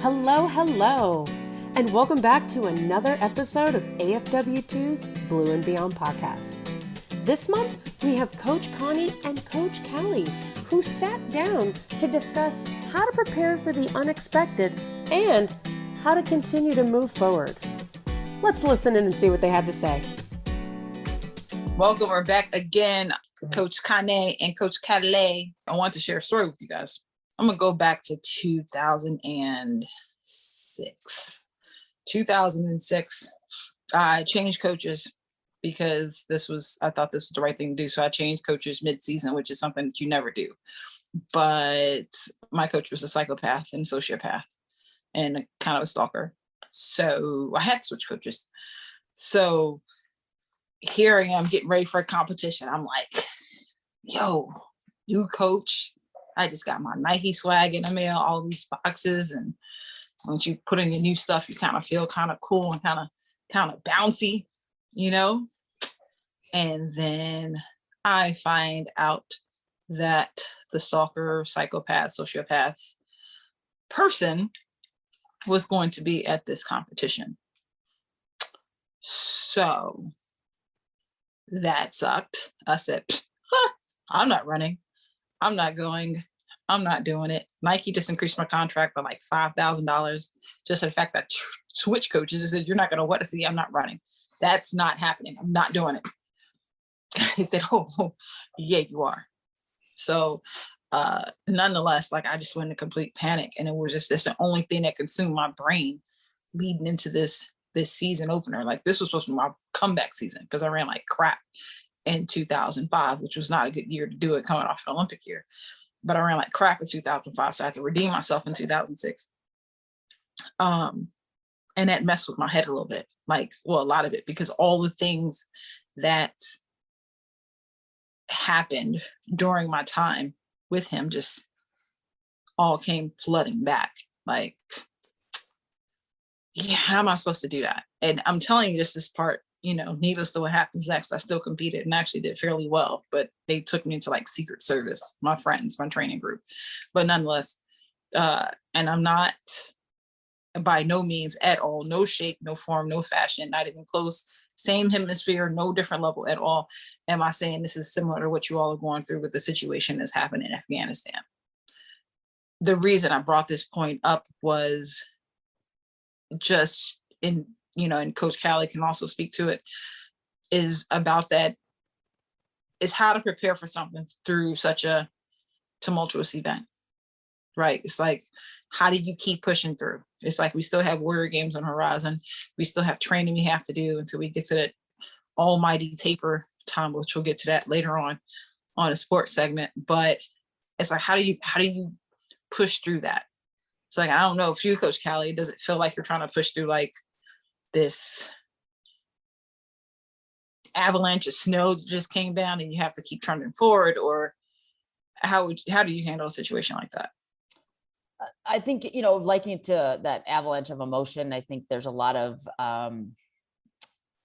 Hello, hello, and welcome back to another episode of AFW2's Blue and Beyond podcast. This month, we have Coach Connie and Coach Kallie, who sat down to discuss how to prepare for the unexpected and how to continue to move forward. Let's listen in and see what they have to say. Welcome, we're back again, Coach Connie and Coach Kallie. I want to share a story with you guys. I'm gonna go back to 2006. 2006, I changed coaches because I thought this was the right thing to do. So I changed coaches mid-season, which is something that you never do. But my coach was a psychopath and sociopath and kind of a stalker. So I had to switch coaches. So here I am getting ready for a competition. I'm like, yo, new coach. I just got my Nike swag in the mail, all these boxes. And once you put in your new stuff, you kind of feel kind of cool and kind of bouncy, you know? And then I find out that the stalker, psychopath, sociopath person was going to be at this competition. So that sucked. I said, I'm not running. I'm not going. I'm not doing it. Nike just increased my contract by like $5,000 just for the fact that switch coaches said, you're not going to want to see, I'm not running. That's not happening. I'm not doing it. He said, oh, yeah, you are. So nonetheless, like I just went into complete panic, and it was just the only thing that consumed my brain leading into this season opener. Like this was supposed to be my comeback season because I ran like crap in 2005, which was not a good year to do it coming off an Olympic year. But I ran like crap in 2005, so I had to redeem myself in 2006. And that messed with my head a little bit, a lot of it, because all the things that happened during my time with him just all came flooding back. Like, yeah, how am I supposed to do that? And I'm telling you this part, needless to what happens next, I still competed and actually did fairly well, but they took me into like Secret Service, my friends, my training group. But nonetheless, and I'm not by no means at all, no shape, no form, no fashion, not even close, same hemisphere, no different level at all. Am I saying this is similar to what you all are going through with the situation that's happened in Afghanistan? The reason I brought this point up was just and Coach Kallie can also speak to it, is about that, is how to prepare for something through such a tumultuous event, right? It's like, how do you keep pushing through? It's like we still have Warrior Games on the horizon. We still have training we have to do until we get to that almighty taper time, which we'll get to that later on a sports segment. But it's like, how do you push through that? It's like, I don't know if you, Coach Kallie, does it feel like you're trying to push through like this avalanche of snow that just came down and you have to keep trundling forward, or how do you handle a situation like that? I think, liking it to that avalanche of emotion, I think there's a lot of,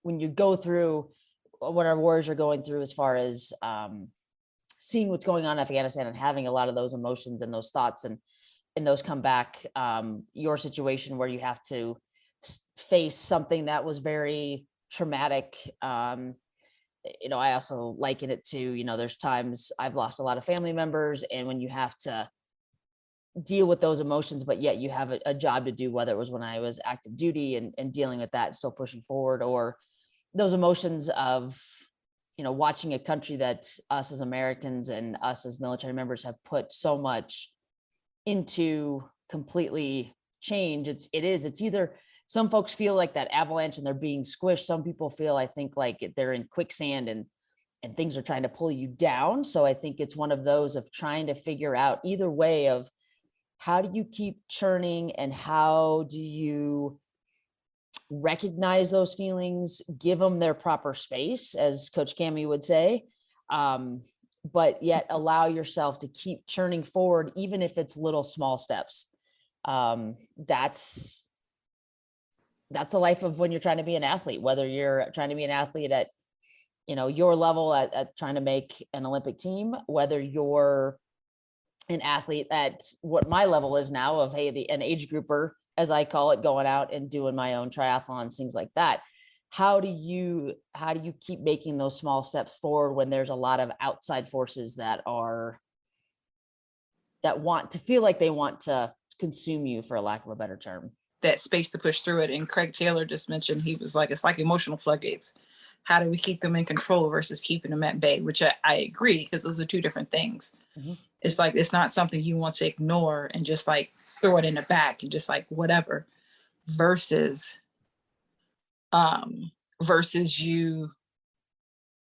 when you go through what our warriors are going through, as far as seeing what's going on in Afghanistan and having a lot of those emotions and those thoughts and those come back, your situation where you have to face something that was very traumatic. I also liken it to, there's times I've lost a lot of family members, and when you have to deal with those emotions, but yet you have a job to do, whether it was when I was active duty and dealing with that and still pushing forward, or those emotions of, watching a country that us as Americans and us as military members have put so much into completely change. It's either some folks feel like that avalanche and they're being squished. Some people feel, I think, like they're in quicksand and things are trying to pull you down. So I think it's one of those of trying to figure out either way of how do you keep churning and how do you recognize those feelings, give them their proper space, as Coach Cami would say, but yet allow yourself to keep churning forward, even if it's little small steps. That's the life of when you're trying to be an athlete, whether you're trying to be an athlete at, your level at trying to make an Olympic team, whether you're an athlete at what my level is now of, hey, an age grouper as I call it, going out and doing my own triathlons, things like that. How do you keep making those small steps forward when there's a lot of outside forces that want to feel like they want to consume you, for a lack of a better term? That space to push through it. And Craig Taylor just mentioned, he was like, it's like emotional floodgates. How do we keep them in control versus keeping them at bay? Which I agree, because those are two different things. Mm-hmm. It's like, it's not something you want to ignore and just like throw it in the back and just like whatever, versus you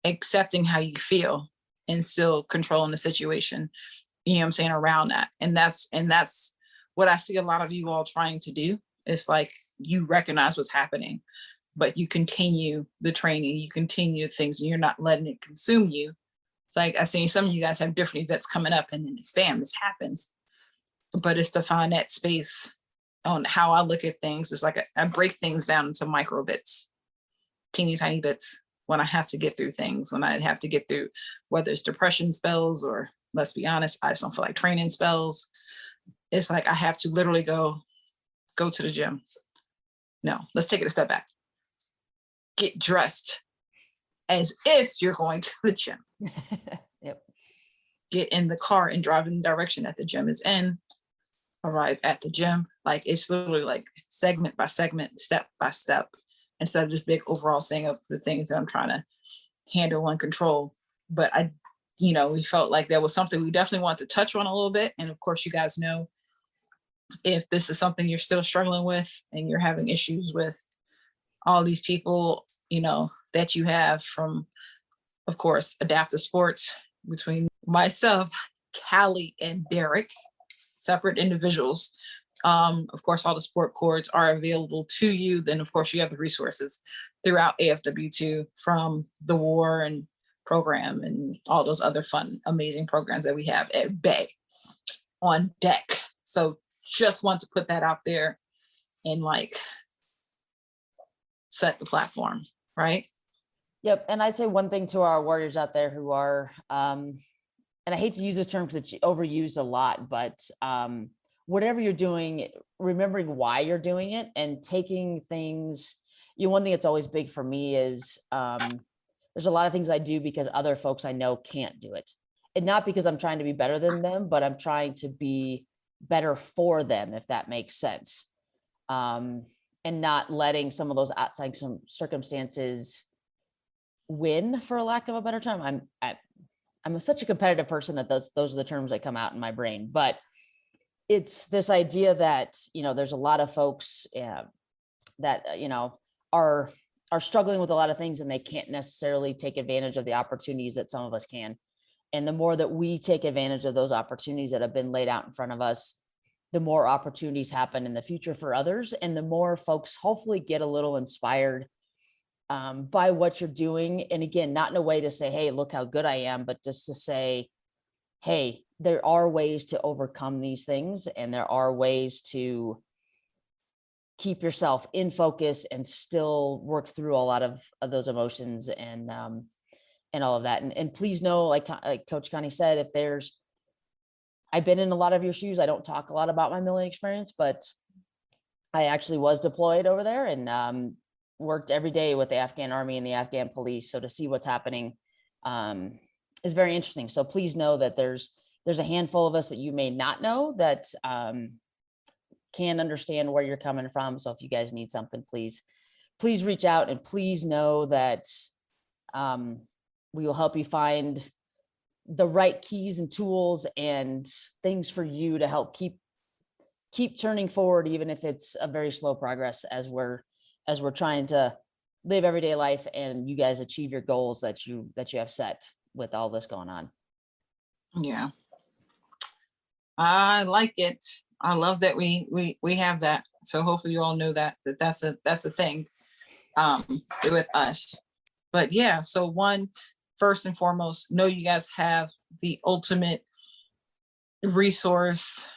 accepting how you feel and still controlling the situation, you know what I'm saying, around that. And that's what I see a lot of you all trying to do. It's like, you recognize what's happening, but you continue the training, you continue things, and you're not letting it consume you. It's like, I seen some of you guys have different events coming up, and then it's bam, this happens. But it's to find that space. On how I look at things, it's like I break things down into micro bits, teeny tiny bits, when I have to get through things, when I have to get through, whether it's depression spells, or let's be honest, I just don't feel like training spells. It's like, I have to literally go to the gym. No, let's take it a step back. Get dressed as if you're going to the gym. Yep. Get in the car and drive in the direction that the gym is in. Arrive at the gym. Like, it's literally like segment by segment, step by step, instead of this big overall thing of the things that I'm trying to handle and control. But we felt like there was something we definitely want to touch on a little bit. And of course, you guys know, if this is something you're still struggling with and you're having issues with all these people, that you have from, of course, adaptive sports, between myself, Kallie, and Derek, separate individuals. Of course, all the sport cords are available to you. Then, of course, you have the resources throughout AFW2, from the war and program and all those other fun, amazing programs that we have at bay on deck. So just want to put that out there and like set the platform, right? Yep. And I'd say one thing to our warriors out there who are, and I hate to use this term because it's overused a lot, but whatever you're doing, remembering why you're doing it and taking things, one thing that's always big for me is there's a lot of things I do because other folks I know can't do it. And not because I'm trying to be better than them, but I'm trying to be better for them, if that makes sense. And not letting some of those outside circumstances win, for a lack of a better term. I'm such a competitive person that those are the terms that come out in my brain. But it's this idea that, there's a lot of folks that, are struggling with a lot of things, and they can't necessarily take advantage of the opportunities that some of us can. And the more that we take advantage of those opportunities that have been laid out in front of us, the more opportunities happen in the future for others. And the more folks hopefully get a little inspired by what you're doing. And again, not in a way to say, hey, look how good I am, but just to say, hey, there are ways to overcome these things, and there are ways to keep yourself in focus and still work through a lot of those emotions and all of that. And please know, like Coach Connie said, I've been in a lot of your shoes. I don't talk a lot about my military experience, but I actually was deployed over there and worked every day with the Afghan army and the Afghan police. So to see what's happening is very interesting. So please know that there's a handful of us that you may not know that can understand where you're coming from. So if you guys need something, please reach out, and please know that we will help you find the right keys and tools and things for you to help keep turning forward, even if it's a very slow progress as we're trying to live everyday life and you guys achieve your goals that you have set with all this going on. Yeah. I like it. I love that we have that. So hopefully you all know that's a thing with us. But yeah, so first and foremost, know you guys have the ultimate resource.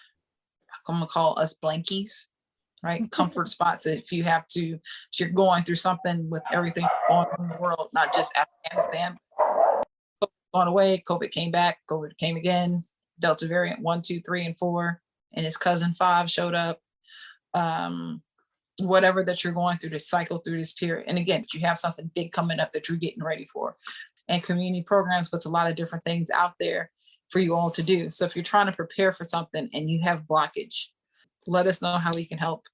I'm gonna call us blankies, right? Comfort spots. If you're going through something with everything going on in the world, not just Afghanistan. COVID gone away, COVID came back, COVID came again, Delta variant 1, 2, 3, and 4, and his cousin 5 showed up. whatever that you're going through to cycle through this period. And again, you have something big coming up that you're getting ready for. And community programs puts a lot of different things out there for you all to do. So if you're trying to prepare for something and you have blockage, let us know how we can help.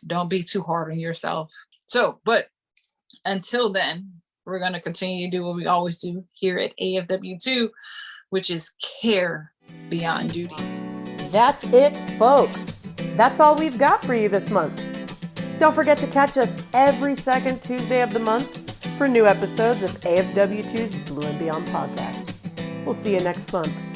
Don't be too hard on yourself. So, but until then, we're going to continue to do what we always do here at AFW2, which is care beyond duty. That's it, folks. That's all we've got for you this month. Don't forget to catch us every second Tuesday of the month for new episodes of AFW2's Blue and Beyond podcast. We'll see you next month.